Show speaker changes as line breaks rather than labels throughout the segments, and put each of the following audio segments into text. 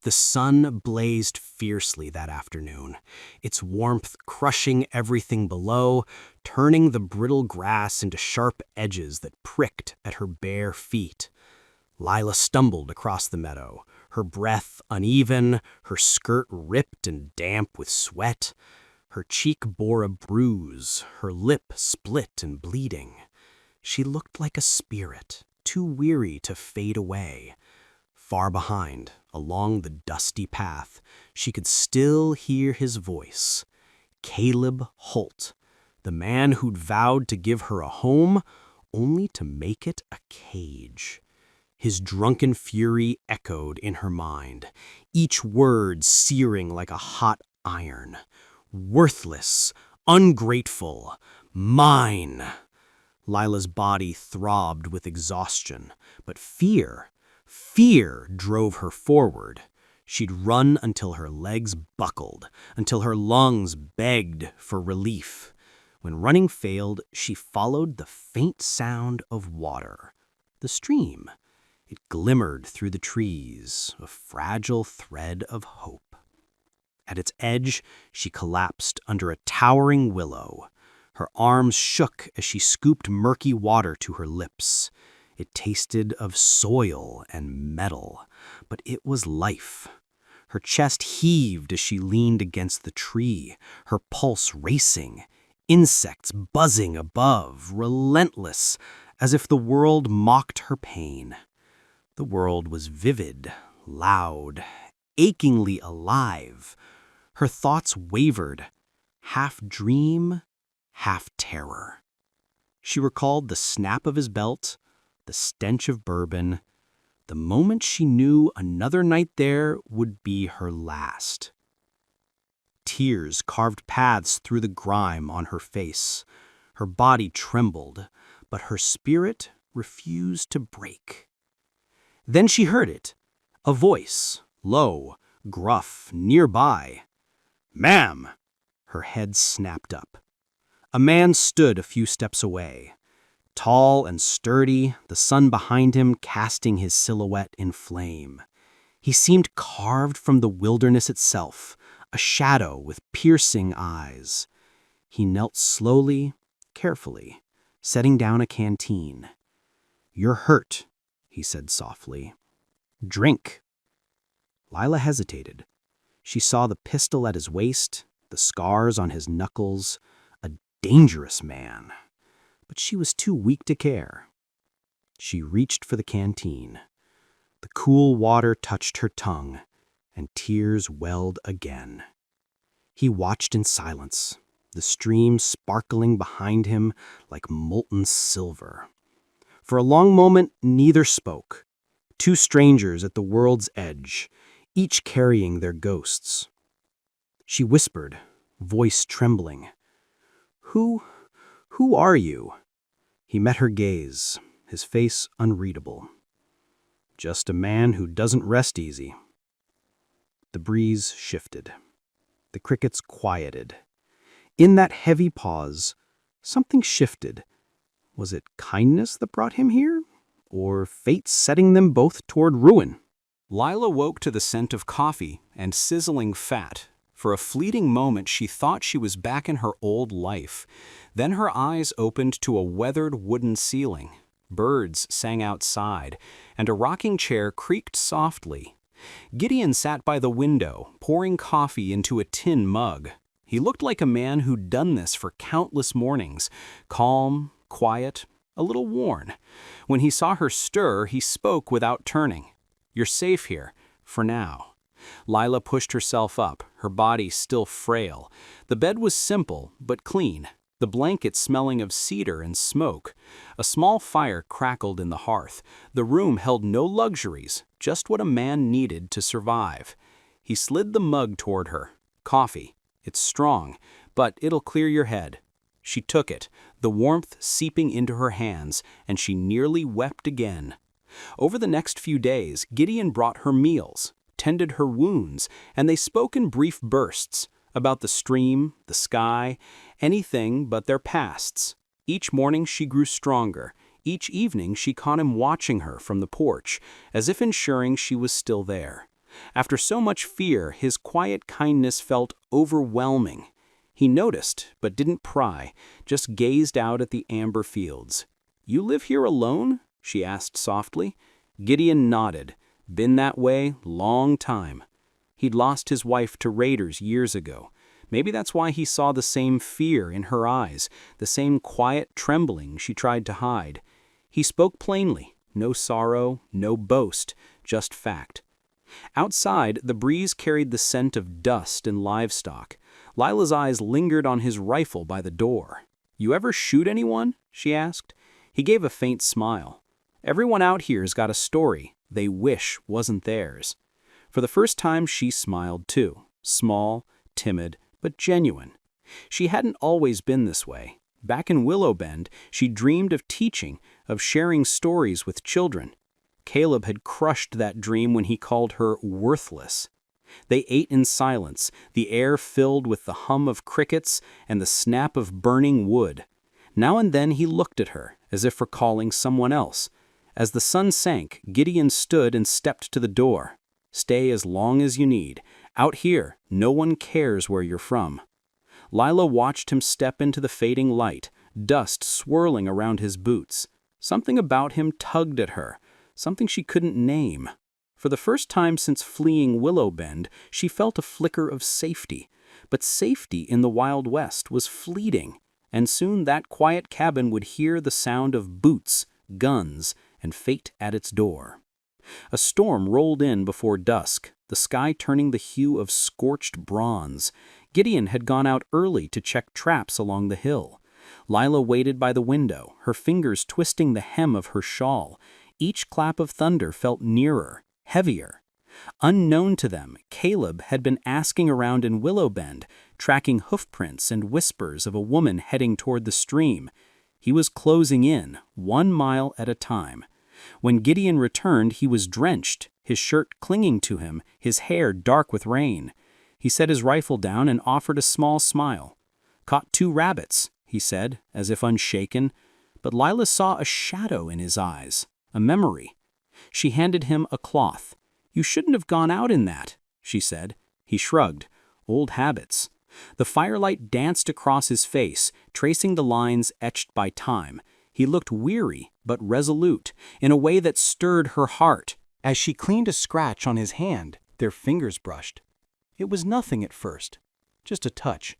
The sun blazed fiercely that afternoon, its warmth crushing everything below, turning the brittle grass into sharp edges that pricked at her bare feet. Lila stumbled across the meadow, her breath uneven, her skirt ripped and damp with sweat. Her cheek bore a bruise, her lip split and bleeding. She looked like a spirit, too weary to fade away. Far behind, along the dusty path, she could still hear his voice. Caleb Holt, the man who'd vowed to give her a home, only to make it a cage. His drunken fury echoed in her mind, each word searing like a hot iron. Worthless, ungrateful, mine. Lila's body throbbed with exhaustion, but fear drove her forward. She'd run until her legs buckled, until her lungs begged for relief. When running failed, she followed the faint sound of water. The stream. It glimmered through the trees, a fragile thread of hope. At its edge, she collapsed under a towering willow. Her arms shook as she scooped murky water to her lips. It tasted of soil and metal, but it was life. Her chest heaved as she leaned against the tree, her pulse racing, insects buzzing above, relentless, as if the world mocked her pain. The world was vivid, loud, achingly alive. Her thoughts wavered, half dream, half terror. She recalled the snap of his belt, the stench of bourbon, the moment she knew another night there would be her last. Tears carved paths through the grime on her face. Her body trembled, but her spirit refused to break. Then she heard it, a voice, low, gruff, nearby. "Ma'am!" Her head snapped up. A man stood a few steps away. Tall and sturdy, the sun behind him casting his silhouette in flame. He seemed carved from the wilderness itself, a shadow with piercing eyes. He knelt slowly, carefully, setting down a canteen. "You're hurt," he said softly. "Drink." Lila hesitated. She saw the pistol at his waist, the scars on his knuckles, a dangerous man. But she was too weak to care. She reached for the canteen. The cool water touched her tongue, and tears welled again. He watched in silence, the stream sparkling behind him like molten silver. For a long moment, neither spoke. Two strangers at the world's edge, each carrying their ghosts. She whispered, voice trembling, Who are you?" He met her gaze, his face unreadable. "Just a man who doesn't rest easy." The breeze shifted. The crickets quieted. In that heavy pause, something shifted. Was it kindness that brought him here? Or fate setting them both toward ruin? Lila woke to the scent of coffee and sizzling fat. For a fleeting moment, she thought she was back in her old life. Then her eyes opened to a weathered wooden ceiling. Birds sang outside, and a rocking chair creaked softly. Gideon sat by the window, pouring coffee into a tin mug. He looked like a man who'd done this for countless mornings, calm, quiet, a little worn. When he saw her stir, he spoke without turning. "You're safe here, for now." Lila pushed herself up, her body still frail. The bed was simple, but clean, the blanket smelling of cedar and smoke. A small fire crackled in the hearth. The room held no luxuries, just what a man needed to survive. He slid the mug toward her. "Coffee. It's strong, but it'll clear your head." She took it, the warmth seeping into her hands, and she nearly wept again. Over the next few days, Gideon brought her meals, tended her wounds, and they spoke in brief bursts about the stream, the sky, anything but their pasts. Each morning she grew stronger. Each evening she caught him watching her from the porch, as if ensuring she was still there. After so much fear, his quiet kindness felt overwhelming. He noticed, but didn't pry, just gazed out at the amber fields. "You live here alone?" she asked softly. Gideon nodded. "Been that way, long time." He'd lost his wife to raiders years ago. Maybe that's why he saw the same fear in her eyes, the same quiet trembling she tried to hide. He spoke plainly, no sorrow, no boast, just fact. Outside, the breeze carried the scent of dust and livestock. Lila's eyes lingered on his rifle by the door. "You ever shoot anyone?" she asked. He gave a faint smile. "Everyone out here's got a story they wish wasn't theirs." For the first time she smiled too, small, timid, but genuine. She hadn't always been this way. Back in Willow Bend, she dreamed of teaching, of sharing stories with children. Caleb had crushed that dream when he called her worthless. They ate in silence, the air filled with the hum of crickets and the snap of burning wood. Now and then he looked at her, as if recalling someone else. As the sun sank, Gideon stood and stepped to the door. "Stay as long as you need. Out here, no one cares where you're from." Lila watched him step into the fading light, dust swirling around his boots. Something about him tugged at her, something she couldn't name. For the first time since fleeing Willow Bend, she felt a flicker of safety. But safety in the Wild West was fleeting, and soon that quiet cabin would hear the sound of boots, guns, and fate at its door. A storm rolled in before dusk, the sky turning the hue of scorched bronze. Gideon had gone out early to check traps along the hill. Lila waited by the window, her fingers twisting the hem of her shawl. Each clap of thunder felt nearer, heavier. Unknown to them, Caleb had been asking around in Willow Bend, tracking hoofprints and whispers of a woman heading toward the stream. He was closing in, 1 mile at a time. When Gideon returned, he was drenched, his shirt clinging to him, his hair dark with rain. He set his rifle down and offered a small smile. "Caught 2 rabbits," he said, as if unshaken. But Lila saw a shadow in his eyes, a memory. She handed him a cloth. "You shouldn't have gone out in that," she said. He shrugged. "Old habits." The firelight danced across his face, tracing the lines etched by time. He looked weary, but resolute, in a way that stirred her heart. As she cleaned a scratch on his hand, their fingers brushed. It was nothing at first, just a touch.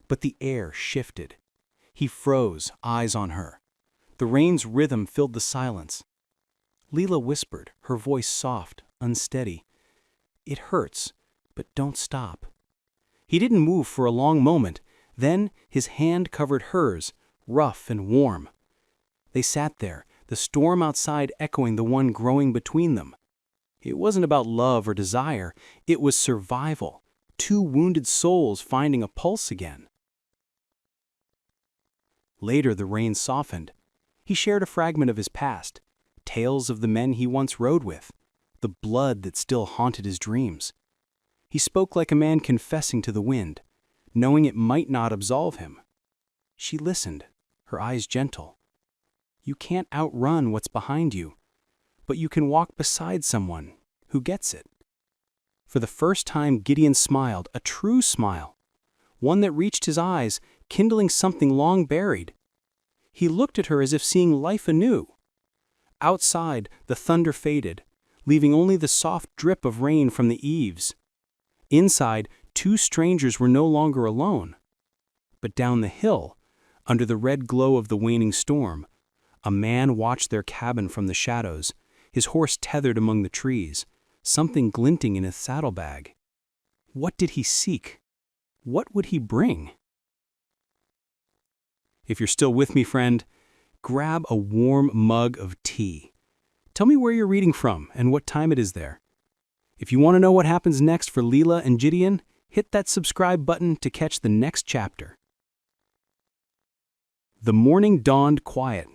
But the air shifted. He froze, eyes on her. The rain's rhythm filled the silence. Lila whispered, her voice soft, unsteady. "It hurts, but don't stop." He didn't move for a long moment. Then his hand covered hers, rough and warm. They sat there, the storm outside echoing the one growing between them. It wasn't about love or desire, it was survival. 2 wounded souls finding a pulse again. Later the rain softened. He shared a fragment of his past, tales of the men he once rode with, the blood that still haunted his dreams. He spoke like a man confessing to the wind, knowing it might not absolve him. She listened, her eyes gentle. You can't outrun what's behind you, but you can walk beside someone who gets it. For the first time, Gideon smiled, a true smile, one that reached his eyes, kindling something long buried. He looked at her as if seeing life anew. Outside, the thunder faded, leaving only the soft drip of rain from the eaves. Inside, 2 strangers were no longer alone. But down the hill, under the red glow of the waning storm, a man watched their cabin from the shadows, his horse tethered among the trees, something glinting in his saddlebag. What did he seek? What would he bring? If you're still with me, friend, grab a warm mug of tea. Tell me where you're reading from and what time it is there. If you want to know what happens next for Lila and Gideon, hit that subscribe button to catch the next chapter. The morning dawned quiet.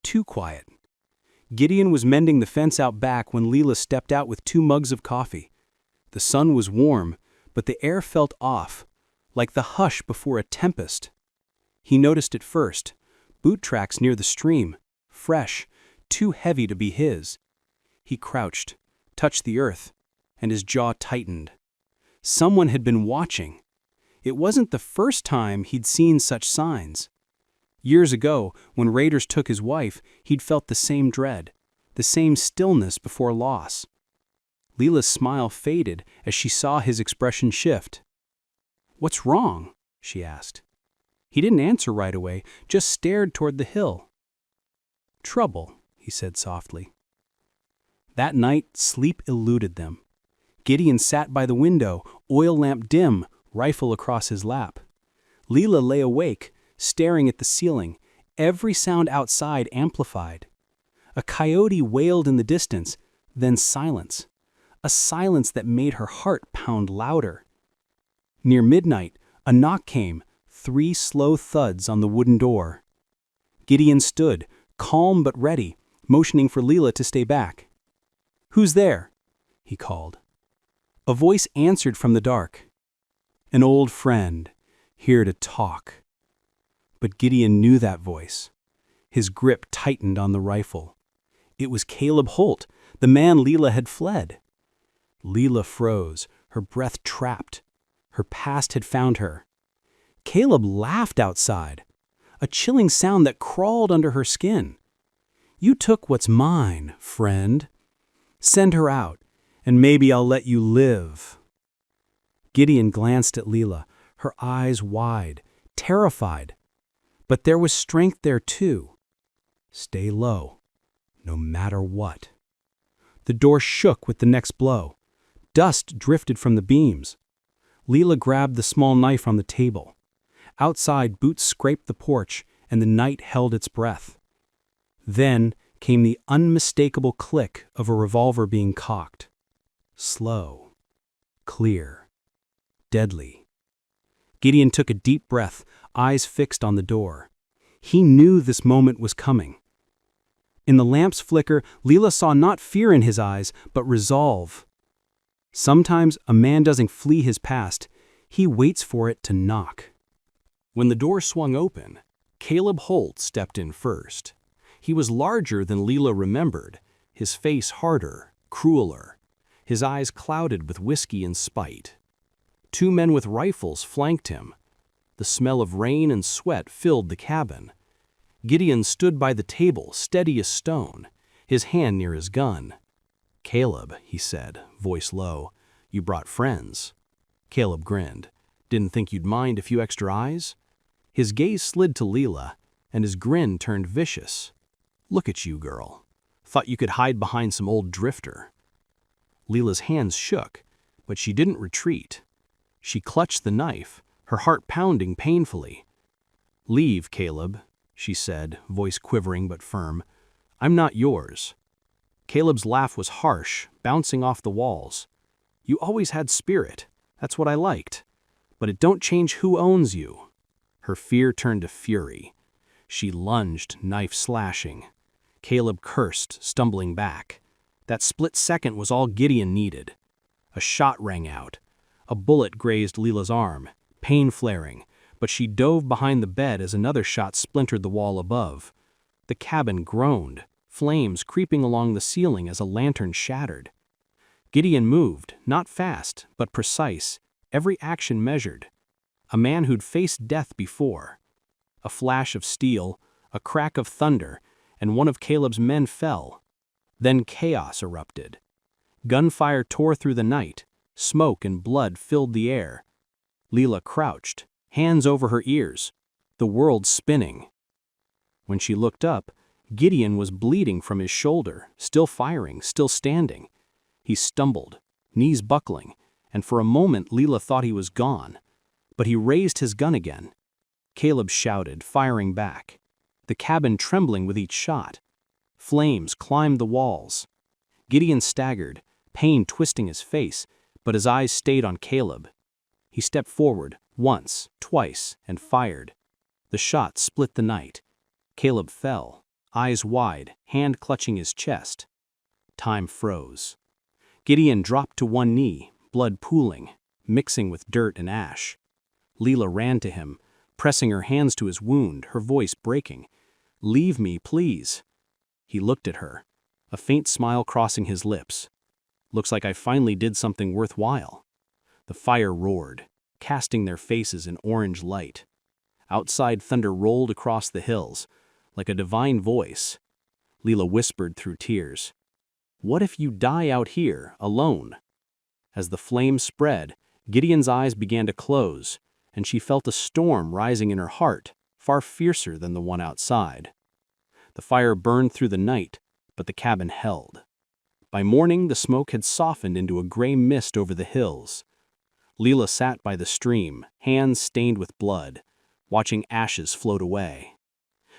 Too quiet. Gideon was mending the fence out back when Lila stepped out with 2 mugs of coffee. The sun was warm, but the air felt off, like the hush before a tempest. He noticed it first, boot tracks near the stream, fresh, too heavy to be his. He crouched, touched the earth, and his jaw tightened. Someone had been watching. It wasn't the first time he'd seen such signs. Years ago, when raiders took his wife, he'd felt the same dread, the same stillness before loss. Leela's smile faded as she saw his expression shift. "What's wrong?" she asked. He didn't answer right away, just stared toward the hill. "Trouble," he said softly. That night, sleep eluded them. Gideon sat by the window, oil lamp dim, rifle across his lap. Leela lay awake, staring at the ceiling, every sound outside amplified. A coyote wailed in the distance, then silence. A silence that made her heart pound louder. Near midnight, a knock came, 3 slow thuds on the wooden door. Gideon stood, calm but ready, motioning for Leela to stay back. "Who's there?" he called. A voice answered from the dark. "An old friend, here to talk." But Gideon knew that voice. His grip tightened on the rifle. It was Caleb Holt, the man Leela had fled. Leela froze, her breath trapped. Her past had found her. Caleb laughed outside, a chilling sound that crawled under her skin. "You took what's mine, friend. Send her out, and maybe I'll let you live." Gideon glanced at Leela, her eyes wide, terrified. But there was strength there too. Stay low, no matter what. The door shook with the next blow. Dust drifted from the beams. Leela grabbed the small knife on the table. Outside, boots scraped the porch, and the night held its breath. Then came the unmistakable click of a revolver being cocked. Slow, clear, deadly. Gideon took a deep breath, eyes fixed on the door. He knew this moment was coming. In the lamp's flicker, Leela saw not fear in his eyes, but resolve. Sometimes a man doesn't flee his past, he waits for it to knock. When the door swung open, Caleb Holt stepped in first. He was larger than Leela remembered, his face harder, crueler, his eyes clouded with whiskey and spite. 2 men with rifles flanked him. The smell of rain and sweat filled the cabin. Gideon stood by the table, steady as stone, his hand near his gun. "Caleb," he said, voice low, "you brought friends." Caleb grinned. "Didn't think you'd mind a few extra eyes?" His gaze slid to Leela, and his grin turned vicious. "Look at you, girl. Thought you could hide behind some old drifter." Leela's hands shook, but she didn't retreat. She clutched the knife, her heart pounding painfully. "Leave, Caleb," she said, voice quivering but firm. "I'm not yours." Caleb's laugh was harsh, bouncing off the walls. "You always had spirit. That's what I liked. But it don't change who owns you." Her fear turned to fury. She lunged, knife slashing. Caleb cursed, stumbling back. That split second was all Gideon needed. A shot rang out. A bullet grazed Leela's arm, pain flaring, but she dove behind the bed as another shot splintered the wall above. The cabin groaned, flames creeping along the ceiling as a lantern shattered. Gideon moved, not fast, but precise, every action measured. A man who'd faced death before. A flash of steel, a crack of thunder, and one of Caleb's men fell. Then chaos erupted. Gunfire tore through the night, smoke and blood filled the air. Leela crouched, hands over her ears, the world spinning. When she looked up, Gideon was bleeding from his shoulder, still firing, still standing. He stumbled, knees buckling, and for a moment Leela thought he was gone. But he raised his gun again. Caleb shouted, firing back, the cabin trembling with each shot. Flames climbed the walls. Gideon staggered, pain twisting his face, but his eyes stayed on Caleb. He stepped forward, once, twice, and fired. The shot split the night. Caleb fell, eyes wide, hand clutching his chest. Time froze. Gideon dropped to one knee, blood pooling, mixing with dirt and ash. Leela ran to him, pressing her hands to his wound, her voice breaking. "Leave me, please." He looked at her, a faint smile crossing his lips. Looks like I finally did something worthwhile." The fire roared, casting their faces in orange light. Outside, thunder rolled across the hills, like a divine voice. Leela whispered through tears, "What if you die out here, alone?" As the flames spread, Gideon's eyes began to close, and she felt a storm rising in her heart, far fiercer than the one outside. The fire burned through the night, but the cabin held. By morning, the smoke had softened into a gray mist over the hills. Leela sat by the stream, hands stained with blood, watching ashes float away.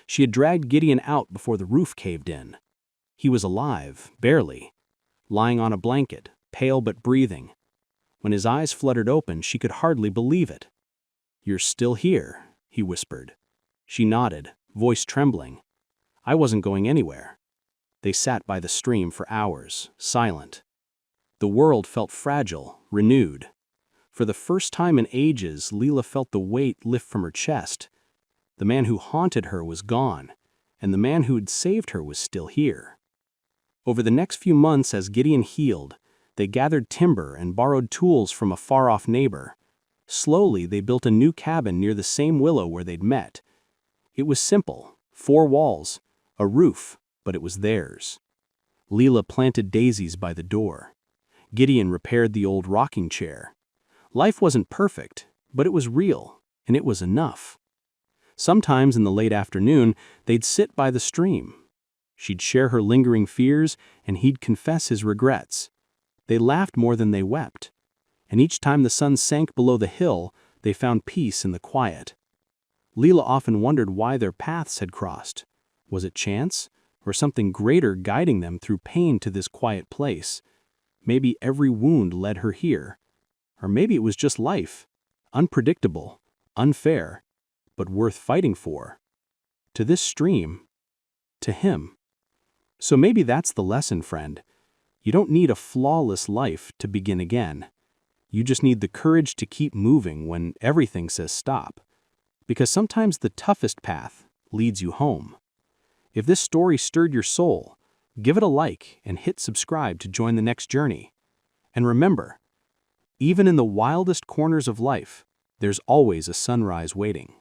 She had dragged Gideon out before the roof caved in. He was alive, barely, lying on a blanket, pale but breathing. When his eyes fluttered open, she could hardly believe it. "You're still here," he whispered. She nodded, voice trembling. "I wasn't going anywhere." They sat by the stream for hours, silent. The world felt fragile, renewed. For the first time in ages, Leela felt the weight lift from her chest. The man who haunted her was gone, and the man who had saved her was still here. Over the next few months, as Gideon healed, they gathered timber and borrowed tools from a far-off neighbor. Slowly, they built a new cabin near the same willow where they'd met. It was simple, 4 walls, a roof, but it was theirs. Leela planted daisies by the door. Gideon repaired the old rocking chair. Life wasn't perfect, but it was real, and it was enough. Sometimes in the late afternoon, they'd sit by the stream. She'd share her lingering fears, and he'd confess his regrets. They laughed more than they wept, and each time the sun sank below the hill, they found peace in the quiet. Leela often wondered why their paths had crossed. Was it chance, or something greater guiding them through pain to this quiet place? Maybe every wound led her here. Or maybe it was just life, unpredictable, unfair, but worth fighting for. To this stream, to him. So maybe that's the lesson, friend. You don't need a flawless life to begin again. You just need the courage to keep moving when everything says stop. Because sometimes the toughest path leads you home. If this story stirred your soul, give it a like and hit subscribe to join the next journey. And remember, even in the wildest corners of life, there's always a sunrise waiting.